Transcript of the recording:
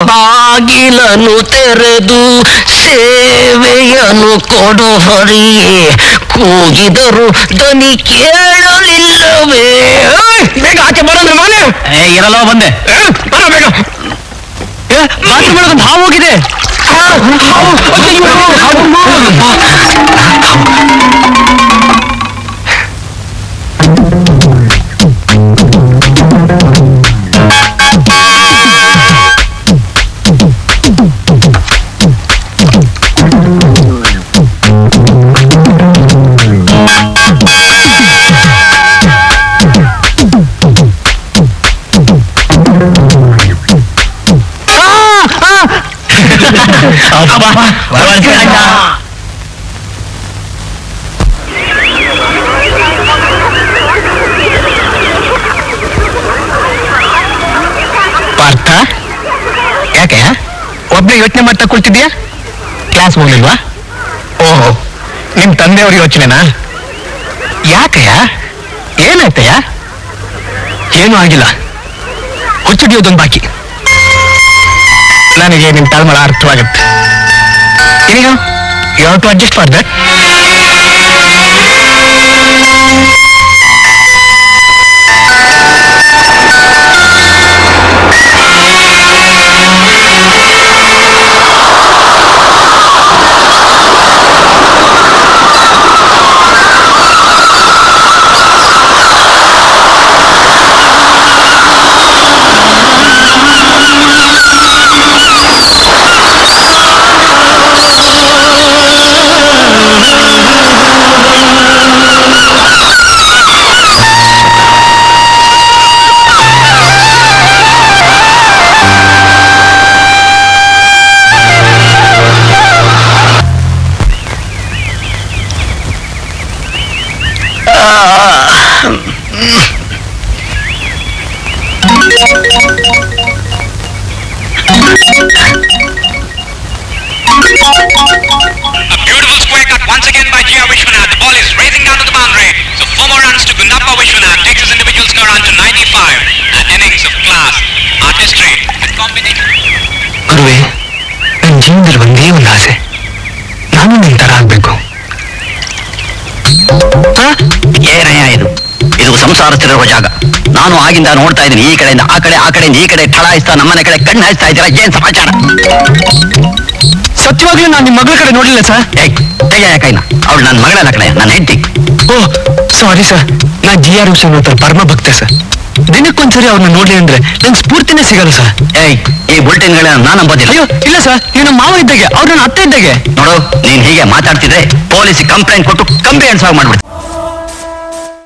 ಬಾಗಿಲನ್ನು ತೆರೆದು ಸೇವೆಯನ್ನು ಕೊಡು ಹರಿಯೇ, ಕೂಗಿದರು ಧ್ವನಿ ಕೇಳಲಿಲ್ಲವೇ? ಬೇಗ ಆಚೆ ಬರೋದ್ರೆ ಮನೆ ಇರಲ್ಲ ಬಂದೆ ಬರ ಬೇಗ. ಬಾತ್ರೂಮ್ ಒಳಗೊಂದು ಹಾವು ಹೋಗಿದೆ. ಪಾರ್ಥ, ಯಾಕೆ ಒಬ್ಬನೇ ಯೋಚನೆ ಮಾಡ್ತಾ ಕೂಳ್ತಿದ್ಯಾ? ಕ್ಲಾಸ್ ಹೋಗ್ಲಿಲ್ವಾ? ಓಹೋ, ನಿಮ್ ತಂದೆಯವ್ರ ಯೋಚನೆನಾ? ಯಾಕಯ್ಯ, ಏನಾಯ್ತಯ್ಯ? ಏನೂ ಆಗಿಲ್ಲ, ಹುಚ್ಚುಡಿಯೋದೊಂದು ಬಾಕಿ. ನನಗೆ ನಿಮ್ ತಳಮಳ ಅರ್ಥವಾಗುತ್ತೆ. ಈಗ you have to adjust for that. ಗುರುವೆ, ನನ್ನ ಜೀವನದಲ್ಲಿ ಒಂದೇ ಒಂದು ಆಸೆ, ನಾನು ನಿನ್ ತರ ಆಗ್ಬೇಕು. ಏನಯ್ಯ ಇದು ಸಂಸಾರಸ್ಥಿರುವ ಜಾಗ. ನಾನು ಆಗಿಂದ ನೋಡ್ತಾ ಇದ್ದೀನಿ, ಈ ಕಡೆಯಿಂದ ಆ ಕಡೆ, ಆ ಕಡೆಯಿಂದ ಈ ಕಡೆ ಠಳಾಯಿಸ್ತಾ ನಮ್ಮನೆ ಕಡೆ ಕಣ್ಣು ಹಾಯಿಸ್ತಾ ಇದ್ದೀರಾ. ಏನ್ ಸಮಾಚಾರ? ಸತ್ಯವಾಗ್ಲೂ ನಾನು ನಿಮ್ಮ ಮಗಳ ಕಡೆ ನೋಡ್ಲಿಲ್ಲ ಸರ್. ತೆಗೆಯ ಕೈನ, ಅವಳು ನನ್ನ ಮಗಳಲ್ಲ ಕಡೆ, ನನ್ನ ಹೆಂಡತಿ. ಓ ಸಾರಿ ಸರ್, ನಾ GR ಹುಸೇನ್ ಅಂತ ಪರಮ ಭಕ್ತ ಸರ್. ದಿನಕ್ಕೊಂದ್ಸರಿ ಅವ್ರನ್ನ ನೋಡ್ಲಿ ಅಂದ್ರೆ ನನ್ ಸ್ಫೂರ್ತಿನೇ ಸಿಗಲ್ಲ ಸರ್. ಈ ಬುಲೆಟಿನ್ಗಳನ್ನ ನಾನು ನಂಬೋದಿಲ್ಲ. ಅಯ್ಯೋ ಇಲ್ಲ ಸರ್, ನೀವು ನಮ್ಮ ಮಾವ ಇದ್ದಾಗೆ, ಅವ್ರ ನನ್ನ ಅತ್ತೆ ಇದ್ದಾಗೆ. ನೋಡು, ನೀನ್ ಹೀಗೆ ಮಾತಾಡ್ತಿದ್ರೆ ಪೊಲೀಸ್ ಕಂಪ್ಲೇಂಟ್ ಕೊಟ್ಟು ಕಂಬಿ ಎಣ್ಸಾಗ ಮಾಡ್ಬಿಡ್ತೀನಿ.